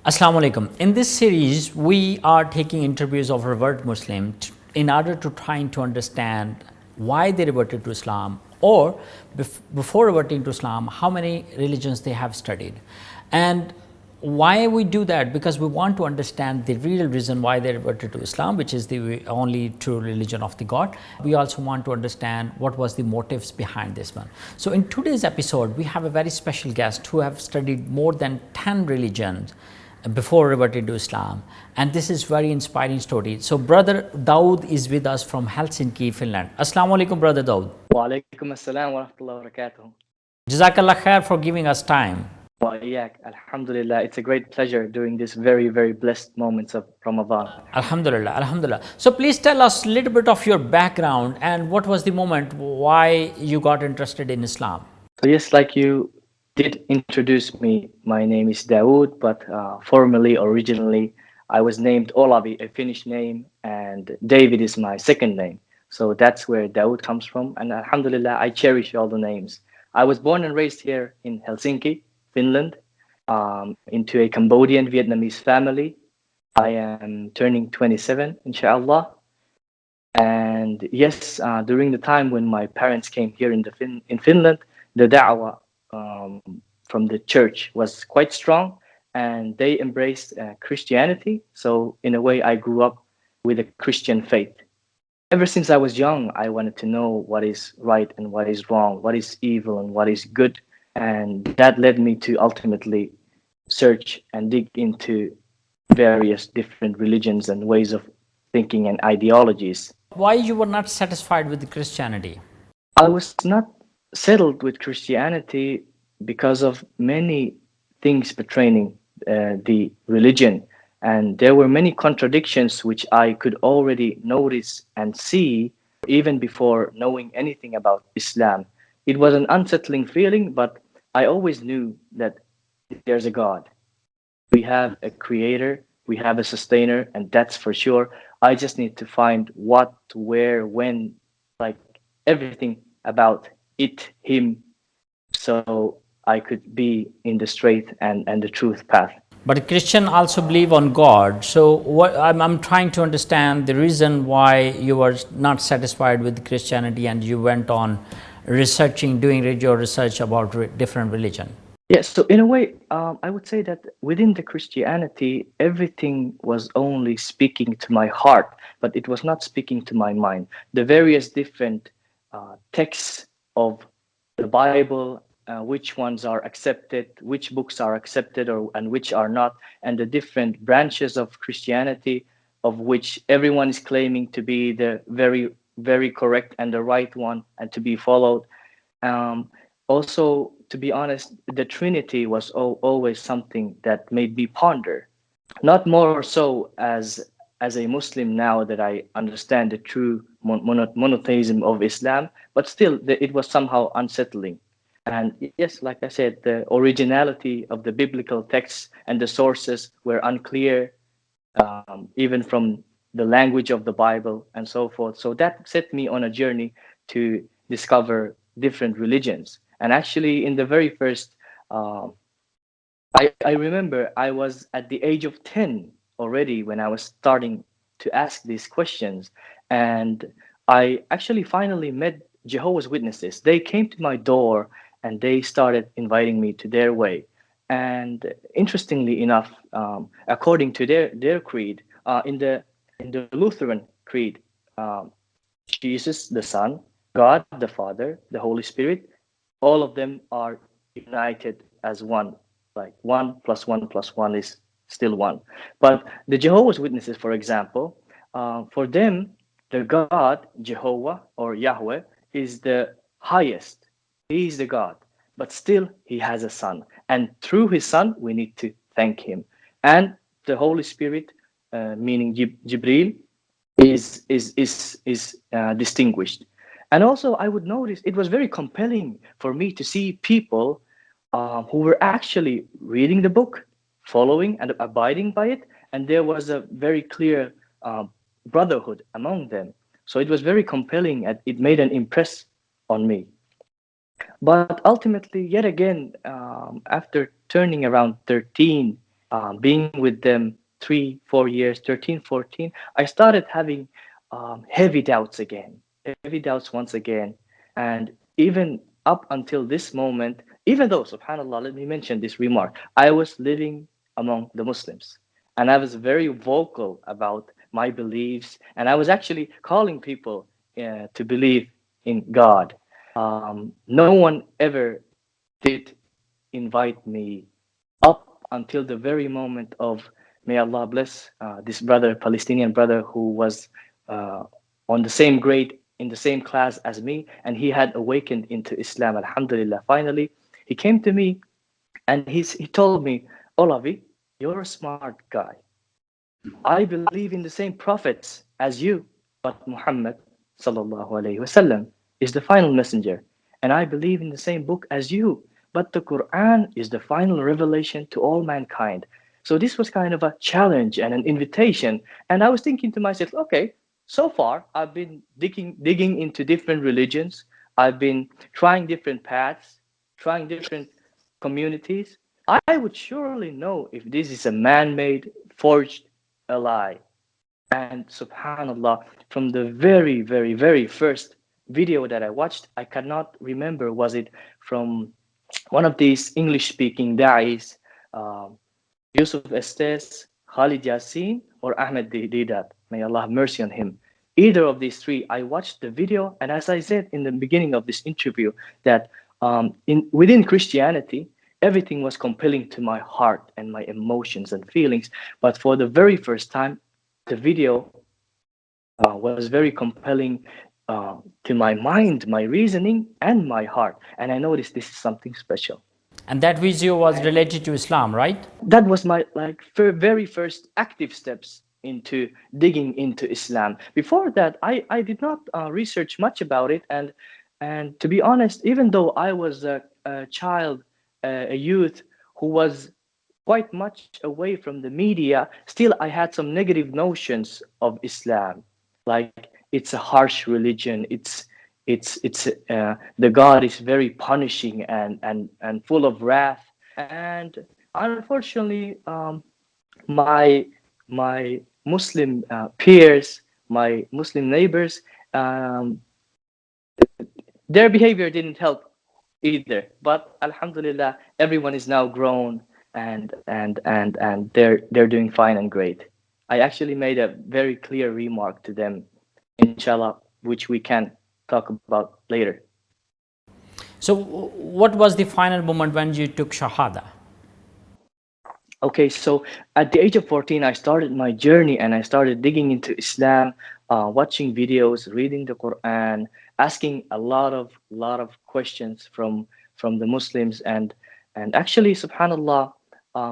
Assalamu alaikum. In this series, we are taking interviews of revert Muslims in order to trying to understand why they reverted to Islam, or before reverting to Islam, how many religions they have studied. And why we do that? Because we want to understand the real reason why they reverted to Islam, which is the only true religion of the God. We also want to understand what was the motives behind this one. So in today's episode, we have a very special guest who have studied more than 10 religions before reverting to Islam, and this is very inspiring story. So brother Dawood is with us from Helsinki, Finland. Assalamu alaikum, brother Dawood. Wa alaikum assalam wa rahmatullahi wa barakatuh. Jazakallah khair for giving us time. Wa iyak, alhamdulillah. It's a great pleasure during this very, very blessed moments of Ramadan. Alhamdulillah, alhamdulillah. So please tell us a little bit of your background and what was the moment why you got interested in Islam. So yes, like you did introduce me, my name is Dawood, but originally, I was named Olavi, a Finnish name, and David is my second name. So that's where Dawood comes from. And alhamdulillah, I cherish all the names. I was born and raised here in Helsinki, Finland, into a Cambodian Vietnamese family. I am turning 27, inshallah. And yes, during the time when my parents came here in Finland, the da'wah from the church was quite strong, and they embraced Christianity. So in a way, I grew up with a Christian faith. Ever since I was young, I wanted to know what is right and what is wrong, what is evil and what is good. And that led me to ultimately search and dig into various different religions and ways of thinking and ideologies. Why you were not satisfied with Christianity? I was not settled with Christianity because of many things pertaining the religion, and there were many contradictions which I could already notice and see even before knowing anything about Islam. It was an unsettling feeling, but I always knew that there's a God. We have a creator, we have a sustainer, and that's for sure. I just need to find what, where, when, like everything about it, him, so I could be in the straight and the truth path. But Christian also believe on God. So what I'm trying to understand the reason why you were not satisfied with Christianity and you went on researching, doing your research about different religion. Yes, so in a way, I would say that within the Christianity, everything was only speaking to my heart, but it was not speaking to my mind. The various different texts of the Bible, which ones are accepted, which books are accepted and which are not, and the different branches of Christianity, of which everyone is claiming to be the very, very correct and the right one and to be followed. Also, to be honest, the Trinity was always something that made me ponder. Not more so as a Muslim now that I understand the true monotheism of Islam, but still it was somehow unsettling. And yes, like I said, the originality of the biblical texts and the sources were unclear, even from the language of the Bible and so forth. So that set me on a journey to discover different religions. And actually, in the very first, I remember I was at the age of 10 already when I was starting to ask these questions. And I actually finally met Jehovah's Witnesses. They came to my door and they started inviting me to their way. And interestingly enough, according to their creed, in the Lutheran creed, Jesus the Son, God the Father, the Holy Spirit, all of them are united as one. Like 1 + 1 + 1 is still 1. But the Jehovah's Witnesses, for example, for them, the God, Jehovah or Yahweh, is the highest. He is the God. But still, he has a son. And through his son, we need to thank him. And the Holy Spirit, meaning Jibril, is distinguished. And also, I would notice it was very compelling for me to see people who were actually reading the book, following and abiding by it, and there was a very clear brotherhood among them. So it was very compelling, and it made an impress on me. But ultimately, yet again, after turning around 13, being with them 3 4 years, 13, 14, I started having heavy doubts again, heavy doubts once again. And even up until this moment, even though, subhanallah, let me mention this remark, I was living among the Muslims and I was very vocal about my beliefs, and I was actually calling people to believe in God. No one ever did invite me up until the very moment of, may Allah bless this brother, Palestinian brother, who was uh, on the same grade in the same class as me, and he had awakened into Islam. Alhamdulillah. Finally, he came to me and he told me, Olavi, you're a smart guy. I believe in the same prophets as you, but Muhammad sallallahu alaihi wasallam is the final messenger, and I believe in the same book as you, but the Quran is the final revelation to all mankind. So this was kind of a challenge and an invitation, and I was thinking to myself, okay, so far I've been digging into different religions, I've been trying different paths, trying different communities. I would surely know if this is a man-made, forged a lie. And subhanallah, from the very, very, very first video that I watched, I cannot remember, was it from one of these English speaking da'is, um, Yusuf Estes, Khalid Yasin, or Ahmed Didat? May Allah have mercy on him. Either of these three, I watched the video, and as I said in the beginning of this interview, that within Christianity, everything was compelling to my heart and my emotions and feelings. But for the very first time, the video was very compelling to my mind, my reasoning, and my heart. And I noticed this is something special. And that video was related to Islam, right? That was my very first active steps into digging into Islam. Before that, I did not research much about it, and to be honest, even though I was a child, a youth who was quite much away from the media, still I had some negative notions of Islam, like it's a harsh religion. It's the God is very punishing and full of wrath. And unfortunately, my Muslim peers, my Muslim neighbors, um, their behavior didn't help either. But Alhamdulillah, everyone is now grown and they're doing fine and great. I actually made a very clear remark to them, inshallah, which we can talk about later. So, what was the final moment when you took Shahada? Okay, so at the age of 14, I started my journey and I started digging into Islam, watching videos, reading the Quran, asking a lot of questions from the Muslims, and actually, subhanallah,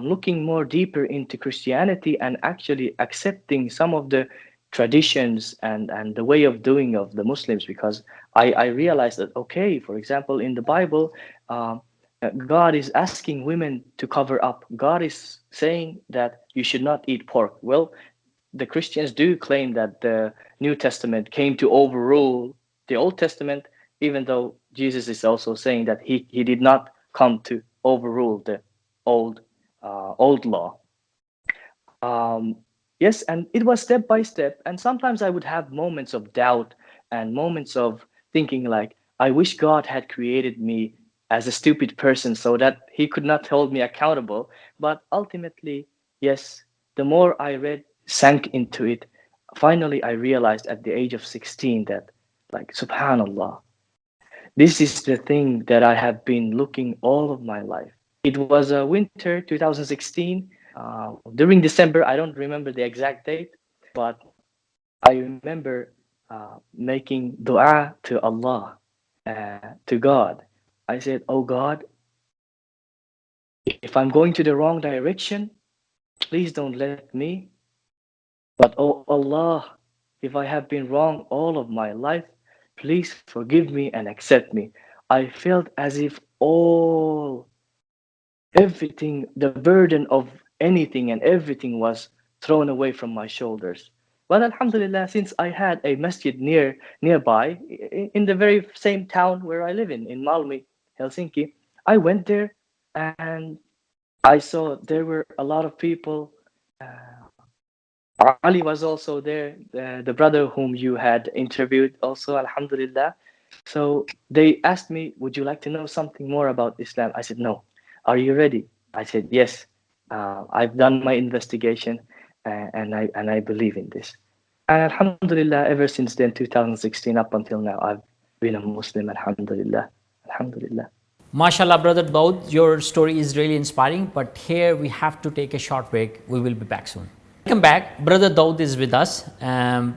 looking more deeper into Christianity and actually accepting some of the traditions and the way of doing of the Muslims, because I realized that, okay, for example, in the Bible, God is asking women to cover up. God is saying that you should not eat pork. Well, the Christians do claim that the New Testament came to overrule the Old Testament, even though Jesus is also saying that he did not come to overrule the old old law. Um, yes, and it was step by step. And sometimes I would have moments of doubt and moments of thinking like, I wish God had created me as a stupid person so that he could not hold me accountable. But ultimately, yes, the more I read, sank into it, finally I realized at the age of 16 that, like, subhanallah, this is the thing that I have been looking all of my life. It was a winter 2016, during December. I don't remember the exact date, but I remember making dua to Allah, to God. I said, "Oh God, if I'm going to the wrong direction, please don't let me. But oh Allah, if I have been wrong all of my life, please forgive me and accept me." I felt as if everything, the burden of anything and everything was thrown away from my shoulders. But Alhamdulillah, since I had a masjid nearby, in the very same town where I live in Malmi, Helsinki, I went there, and I saw there were a lot of people. Ali was also there, the brother whom you had interviewed also, Alhamdulillah. So they asked me, would you like to know something more about Islam? I said, no. Are you ready? I said, yes. I've done my investigation, and I believe in this. And Alhamdulillah, ever since then, 2016 up until now, I've been a Muslim, Alhamdulillah. Alhamdulillah. MashaAllah, Brother Dawood, your story is really inspiring, but here we have to take a short break. We will be back soon. Welcome back. Brother Dawood is with us.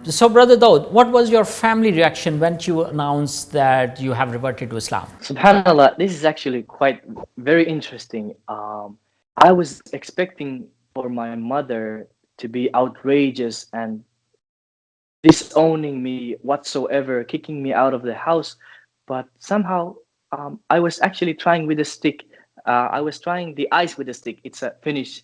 So, Brother Dawood, what was your family reaction when you announced that you have reverted to Islam? Subhanallah, this is actually quite very interesting. I was expecting for my mother to be outrageous and disowning me whatsoever, kicking me out of the house, but somehow I was actually trying with a stick. I was trying the ice with a stick. It's a Finnish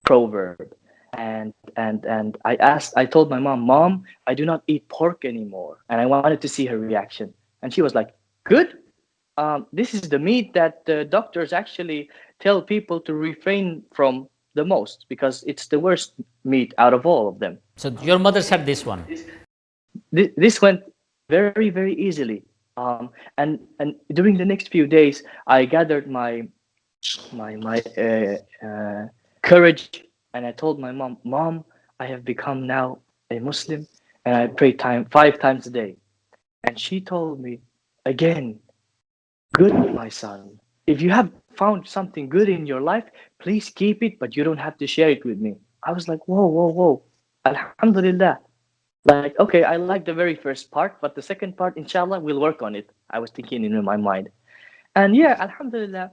proverb. And I told my mom, I do not eat pork anymore, and I wanted to see her reaction. And she was like, good. This is the meat that the doctors actually tell people to refrain from the most because it's the worst meat out of all of them. So, your mother said this one. This went very, very easily. And during the next few days, I gathered my courage, and I told my mom, I have become now a Muslim, and I pray 5 times a day. And she told me again, good, my son. If you have found something good in your life, please keep it, but you don't have to share it with me. I was like, whoa. Alhamdulillah. Like, okay, I like the very first part, but the second part, inshallah, we'll work on it. I was thinking in my mind. And yeah, Alhamdulillah,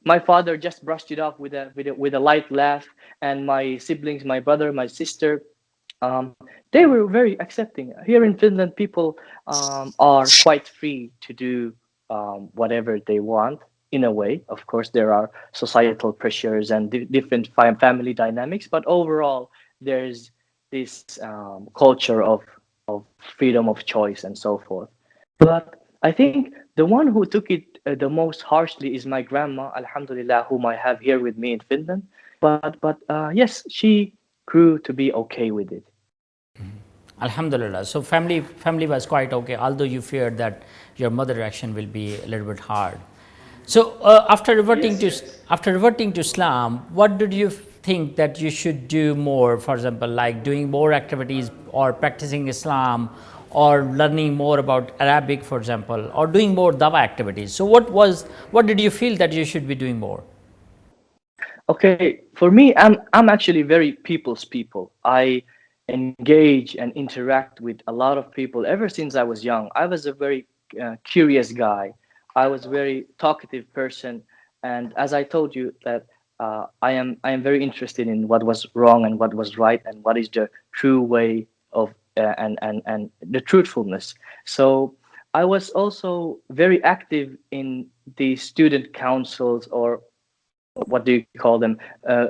my father just brushed it off with a light laugh, and my siblings, my brother, my sister, they were very accepting. Here in Finland, people are quite free to do whatever they want. In a way, of course, there are societal pressures and different family dynamics, but overall, there's this culture of freedom of choice and so forth. But I think the one who took it the most harshly is my grandma, Alhamdulillah, whom I have here with me in Finland. But yes, she grew to be okay with it. Alhamdulillah. So, family was quite okay, although you feared that your mother reaction will be a little bit hard. So, after reverting to Islam, what did you think that you should do more? For example, like doing more activities or practicing Islam, or learning more about Arabic, for example, or doing more dawah activities. So, what did you feel that you should be doing more? Okay, for me, I'm actually very people's people. I engage and interact with a lot of people ever since I was young. I was a very curious guy. I was a very talkative person, and as I told you that I am very interested in what was wrong and what was right and what is the true way of and the truthfulness. So I was also very active in the student councils, or what do you call them,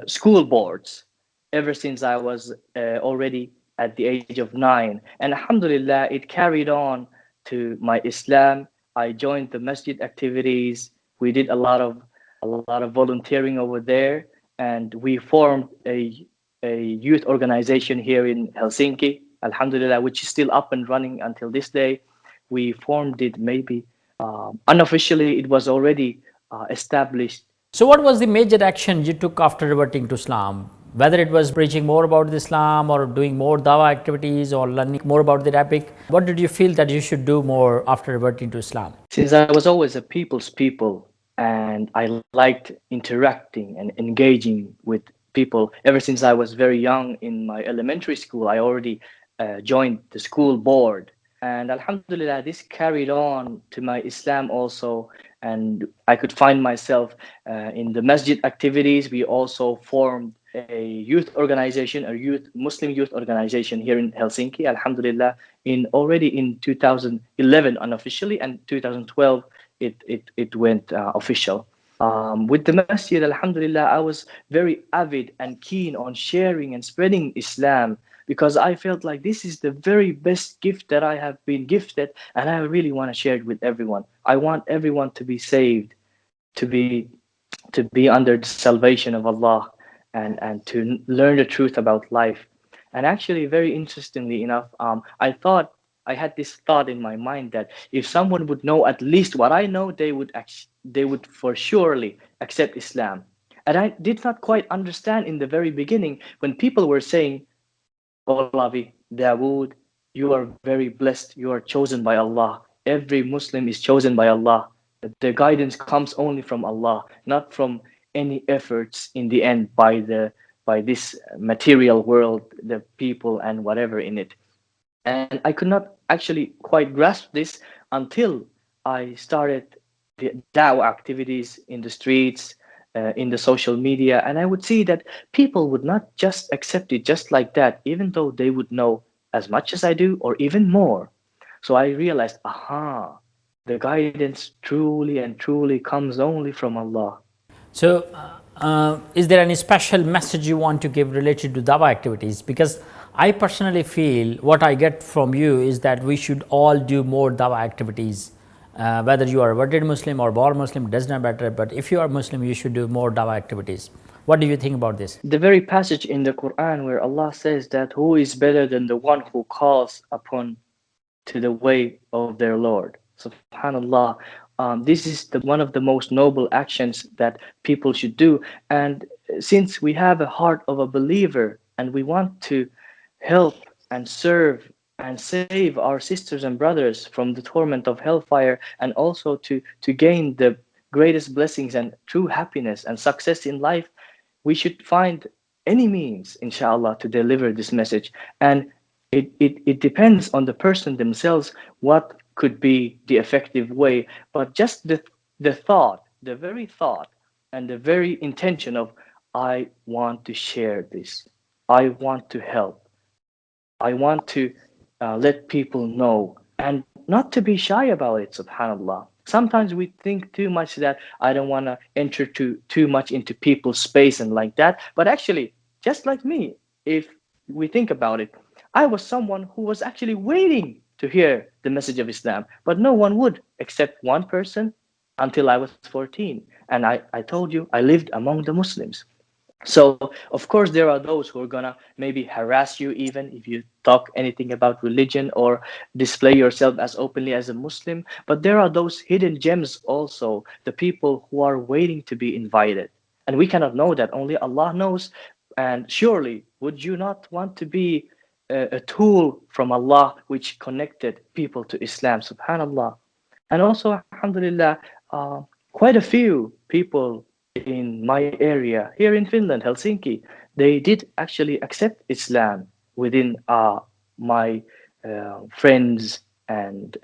school boards, ever since I was already at the age of 9. And alhamdulillah, it carried on to my Islam. I joined the masjid activities. We did a lot of volunteering over there, and we formed a youth organization here in Helsinki, alhamdulillah, which is still up and running until this day. We formed it maybe unofficially. It was already established. So, what was the major action you took after reverting to Islam? Whether it was preaching more about Islam, or doing more dawah activities, or learning more about the Arabic, what did you feel that you should do more after reverting to Islam? Since I was always a people's people, and I liked interacting and engaging with people ever since I was very young in my elementary school, I already joined the school board. And alhamdulillah, this carried on to my Islam also. And I could find myself in the masjid activities. We also formed a youth organization, Muslim youth organization here in Helsinki, alhamdulillah, already in 2011 unofficially, and 2012 it went official. With the masjid, alhamdulillah, I was very avid and keen on sharing and spreading Islam, because I felt like this is the very best gift that I have been gifted, and I really want to share it with everyone. I want everyone to be saved, to be to be under the salvation of Allah, and to learn the truth about life. And actually, very interestingly enough, I had this thought in my mind that if someone would know at least what I know, they would for surely accept Islam. And I did not quite understand in the very beginning when people were saying, Olavi, Dawood, you are very blessed. You are chosen by Allah. Every Muslim is chosen by Allah. The guidance comes only from Allah, not from any efforts in the end by this material world, the people and whatever in it. And I could not actually quite grasp this until I started the da'wah activities in the streets, in the social media, and I would see that people would not just accept it just like that, even though they would know as much as I do or even more. So I realized, aha, the guidance truly and truly comes only from Allah. So, is there any special message you want to give related to dawah activities? Because I personally feel what I get from you is that we should all do more dawah activities. Whether you are a reverted Muslim or born Muslim, does not matter. But if you are Muslim, you should do more dawah activities. What do you think about this? The very passage in the Quran where Allah says that who is better than the one who calls upon to the way of their Lord. Subhanallah. This is one of the most noble actions that people should do. And since we have a heart of a believer and we want to help and serve and save our sisters and brothers from the torment of hellfire, and also to gain the greatest blessings and true happiness and success in life, we should find any means, inshallah, to deliver this message. And it depends on the person themselves what could be the effective way. But just the thought, the very thought and the very intention of, I want to share this, I want to help, I want to let people know, and not to be shy about it, subhanallah. Sometimes we think too much that I don't want to enter too much into people's space and like that. But actually, just like me, if we think about it, I was someone who was actually waiting to hear the message of Islam, but no one would except one person until I was 14. And I told you, I lived among the Muslims. So, of course, there are those who are gonna maybe harass you even if you talk anything about religion or display yourself as openly as a Muslim. But there are those hidden gems also, the people who are waiting to be invited. And we cannot know that, only Allah knows. And surely, would you not want to be a tool from Allah which connected people to Islam, subhanallah. And also, alhamdulillah, quite a few people in my area here in Finland, Helsinki, they did actually accept Islam within my friends and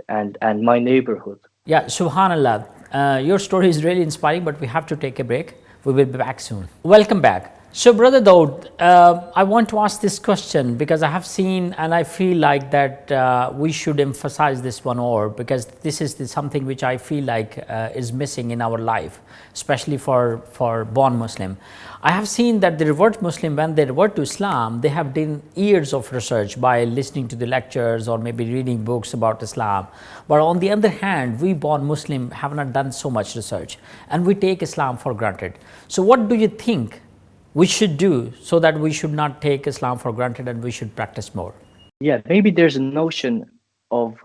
my neighborhood. Yeah, Subhanallah. Your story is really inspiring, but we have to take a break. We will be back soon. Welcome back. So, Brother Dawood, I want to ask this question because I have seen and I feel like that we should emphasize this one more, because this is something which I feel like is missing in our life, especially for born Muslim. I have seen that the revert Muslim, when they revert to Islam, they have done years of research by listening to the lectures or maybe reading books about Islam. But on the other hand, we born Muslim have not done so much research and we take Islam for granted. So what do you think we should do so that we should not take Islam for granted and we should practice more? Yeah, maybe there's a notion of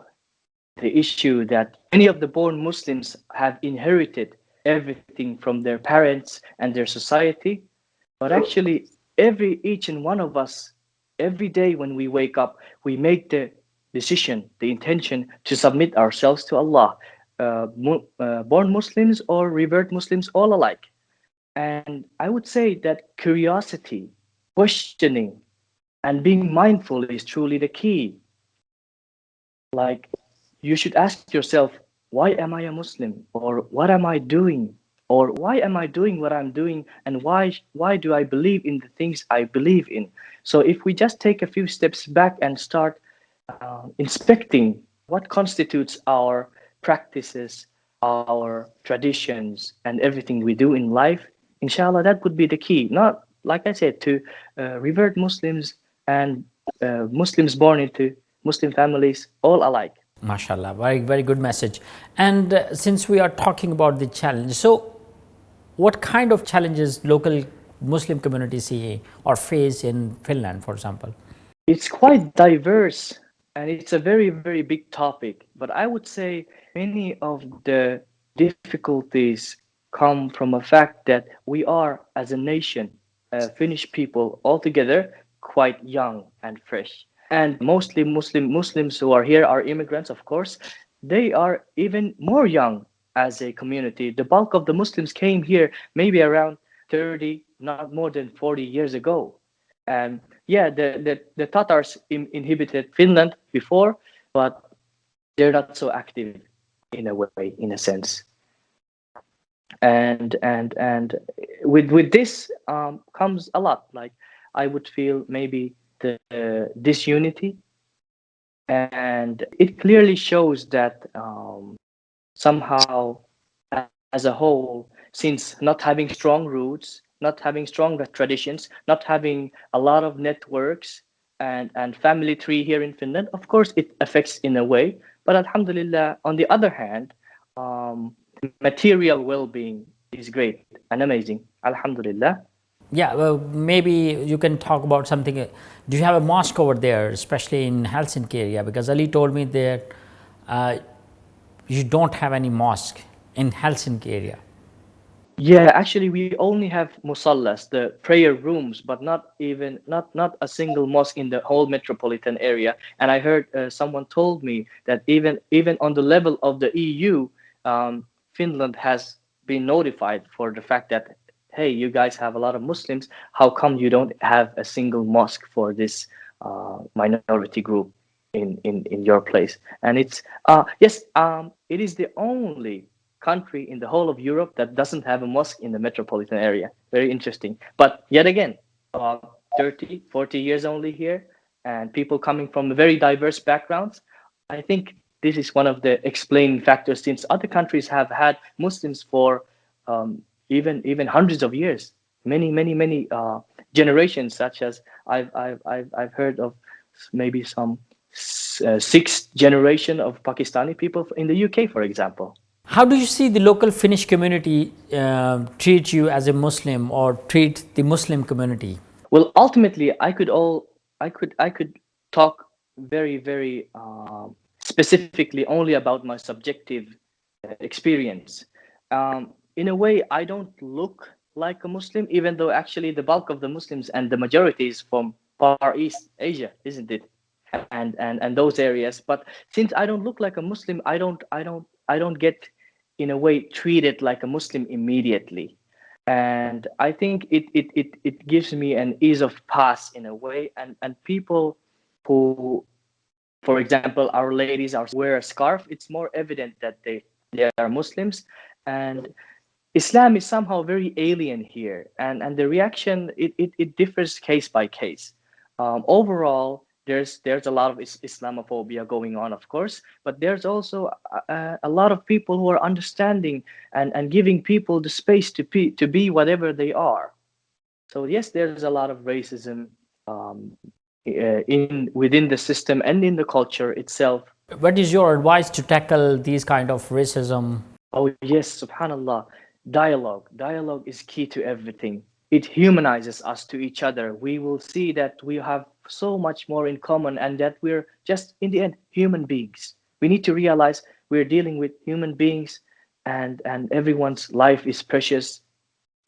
the issue that many of the born Muslims have inherited everything from their parents and their society. But actually, each and one of us, every day when we wake up, we make the decision, the intention to submit ourselves to Allah, born Muslims or revert Muslims, all alike. And I would say that curiosity, questioning, and being mindful is truly the key. Like, you should ask yourself, why am I a Muslim? Or what am I doing? Or why am I doing what I'm doing? And why do I believe in the things I believe in? So if we just take a few steps back and start inspecting what constitutes our practices, our traditions, and everything we do in life, inshallah, that would be the key. Not, like I said, to revert Muslims and Muslims born into Muslim families, all alike. MashaAllah, very, very good message. And since we are talking about the challenge, so What kind of challenges local Muslim communities see or face in Finland, for example? It's quite diverse and it's a very, very big topic. But I would say many of the difficulties come from a fact that we are, as a nation, Finnish people altogether, quite young and fresh. And mostly Muslims who are here are immigrants, of course. They are even more young as a community. The bulk of the Muslims came here maybe around 30, not more than 40 years ago. And yeah, the Tatars inhabited Finland before, but they're not so active in a way, in a sense. And with this comes a lot. Like I would feel maybe the disunity, and it clearly shows that somehow, as a whole, since not having strong roots, not having strong traditions, not having a lot of networks and family tree here in Finland, of course it affects in a way. But Alhamdulillah, on the other hand, material well-being is great and amazing. Alhamdulillah. Yeah, well, maybe you can talk about something. Do you have a mosque over there, especially in Helsinki area? Because Ali told me that you don't have any mosque in Helsinki area. Yeah, actually, we only have musallas, the prayer rooms, but not a single mosque in the whole metropolitan area. And I heard someone told me that even on the level of the EU, Finland has been notified for the fact that, hey, you guys have a lot of Muslims. How come you don't have a single mosque for this minority group in your place? And it's yes, it is the only country in the whole of Europe that doesn't have a mosque in the metropolitan area. Very interesting. But yet again, 30, 40 years only here, and people coming from very diverse backgrounds. I think this is one of the explaining factors, since other countries have had Muslims for even hundreds of years, many generations. Such as I've heard of maybe some sixth generation of Pakistani people in the UK, for example. How do you see the local Finnish community treat you as a Muslim or treat the Muslim community? Well, ultimately, I could talk very specifically only about my subjective experience. In a way, I don't look like a Muslim, even though actually the bulk of the Muslims and the majority is from Far East Asia, isn't it? And those areas. But since I don't look like a Muslim, I don't get, in a way, treated like a Muslim immediately. And I think it gives me an ease of pass in a way. And people who, for example, our ladies wear a scarf, it's more evident that they are Muslims. And Islam is somehow very alien here. And the reaction, it differs case by case. Overall, there's a lot of Islamophobia going on, of course, but there's also a lot of people who are understanding and giving people the space to be whatever they are. So yes, there's a lot of racism within the system and in the culture itself. What is your advice to tackle these kind of racism? Oh yes, Subhanallah. Dialogue is key to everything. It humanizes us to each other. We will see that we have so much more in common, and that we're just, in the end, human beings. We need to realize we're dealing with human beings, and everyone's life is precious,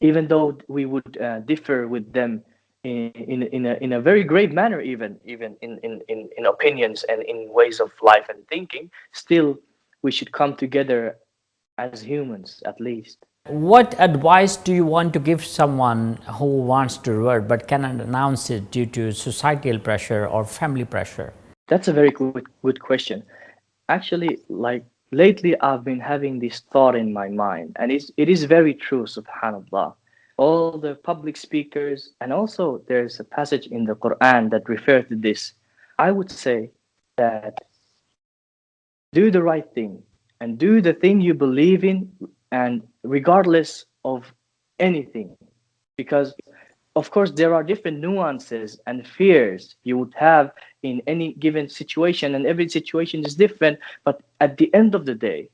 even though we would differ with them in a very grave manner, even in opinions and in ways of life and thinking. Still, we should come together as humans, at least. What advice do you want to give someone who wants to revert but cannot announce it due to societal pressure or family pressure? That's a very good question. Actually, like lately, I've been having this thought in my mind, and it is very true, Subhanallah. All the public speakers, and also there's a passage in the Quran that refers to this. I would say that do the right thing and do the thing you believe in, and regardless of anything, because of course there are different nuances and fears you would have in any given situation, and every situation is different. But at the end of the day,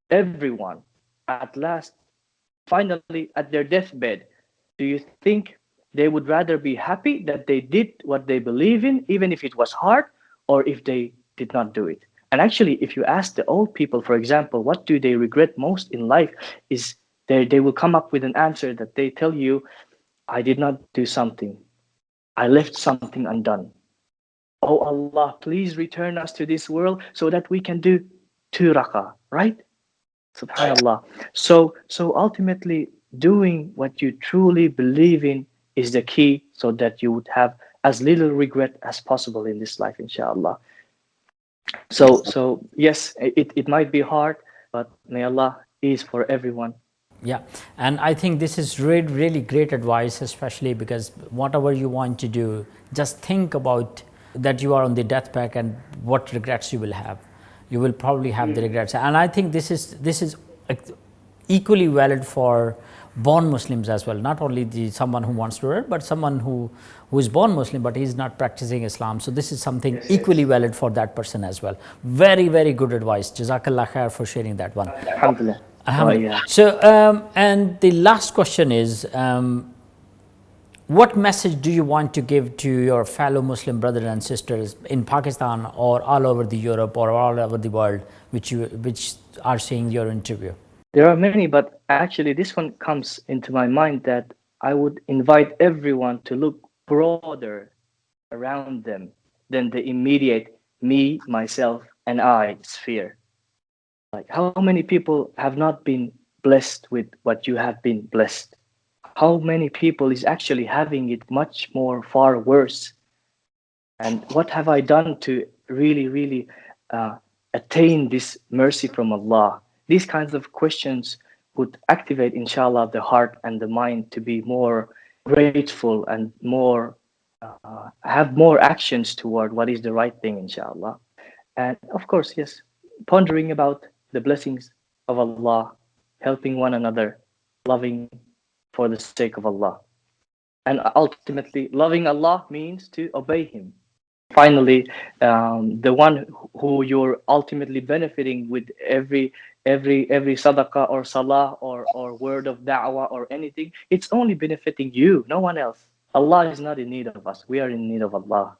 everyone at last finally at their deathbed, do you think they would rather be happy that they did what they believe in, even if it was hard, or if they did not do it? And actually, if you ask the old people, for example, what do they regret most in life, is they will come up with an answer that they tell you, I did not do something. I left something undone. Oh Allah, please return us to this world so that we can do 2 rakah, right? Subhanallah. So ultimately, doing what you truly believe in is the key, so that you would have as little regret as possible in this life, inshallah. So yes, it might be hard, but may Allah ease for everyone. Yeah, and I think this is really, really great advice, especially because whatever you want to do, just think about that you are on the deathbed and what regrets you will have. You will probably have the regrets, and I think this is equally valid for born Muslims as well. Not only someone who wants to learn, but someone who is born Muslim but he is not practicing Islam. So this is something equally valid for that person as well. Very, very good advice. Jazakallah khair for sharing that one. Alhamdulillah. Alhamdulillah. So and the last question is, what message do you want to give to your fellow Muslim brothers and sisters in Pakistan or all over the Europe or all over the world, which are seeing your interview? There are many, but actually this one comes into my mind, that I would invite everyone to look broader around them than the immediate me, myself, and I sphere. Like, how many people have not been blessed with what you have been blessed? How many people is actually having it much more far worse? And what have I done to really attain this mercy from Allah? These kinds of questions would activate, inshallah, the heart and the mind to be more grateful and more have more actions toward what is the right thing, inshallah. And of course, yes, pondering about the blessings of Allah, helping one another, loving for the sake of Allah. And ultimately, loving Allah means to obey Him. Finally, the one who you're ultimately benefiting with every sadaqah or salah or word of da'wah or anything, it's only benefiting you, no one else. Allah is not in need of us. We are in need of Allah.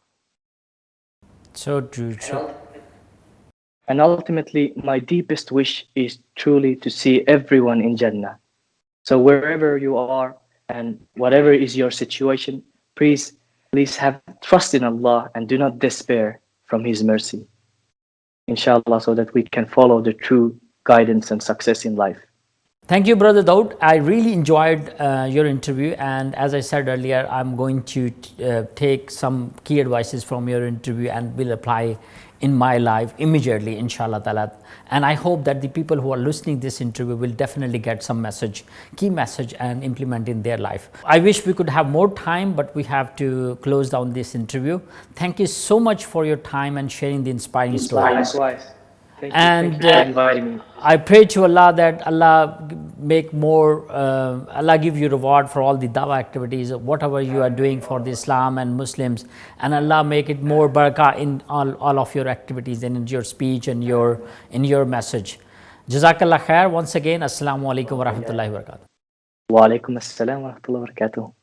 So true. And ultimately, my deepest wish is truly to see everyone in Jannah. So wherever you are and whatever is your situation, please have trust in Allah and do not despair from His mercy, inshallah, so that we can follow the true guidance and success in life. Thank you, Brother Dawood. I really enjoyed your interview, and as I said earlier, I'm going to take some key advices from your interview and will apply in my life immediately, inshallah ta'ala. And I hope that the people who are listening this interview will definitely get some key message and implement in their life. I wish we could have more time, but we have to close down this interview. Thank you so much for your time and sharing the inspiring story. Likewise. Thank you. And Thank you for inviting me. I pray to Allah that Allah make more, Allah give you reward for all the dawah activities, whatever you are doing for the Islam and Muslims, and Allah make it more barakah in all of your activities and in your speech and in your message. Jazakallah khair. Once again, Assalamu alaikum wa rahmatullahi wa barakatuh. Wa alaikum assalam wa rahmatullahi wa barakatuh.